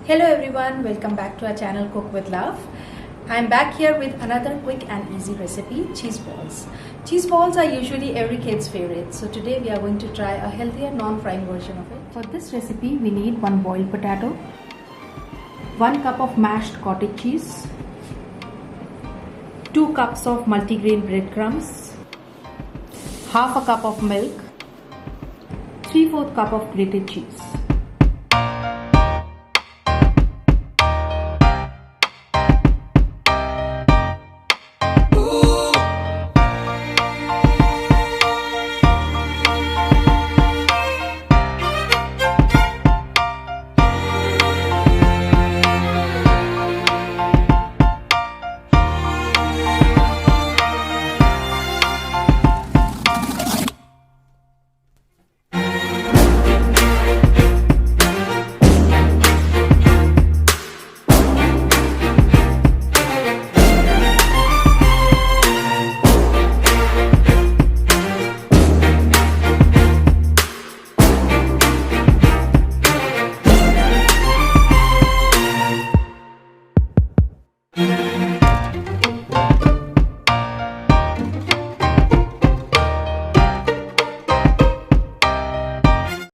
Hello everyone, welcome back to our channel Cook with Love. I'm back here with another quick and easy recipe, cheese balls. Cheese balls are usually every kid's favorite, so today we are going to try a healthier non-frying version of it. For this recipe we need 1 boiled potato, 1 cup of mashed cottage cheese, 2 cups of multigrain breadcrumbs, half a cup of milk, 3/4 cup of grated cheese.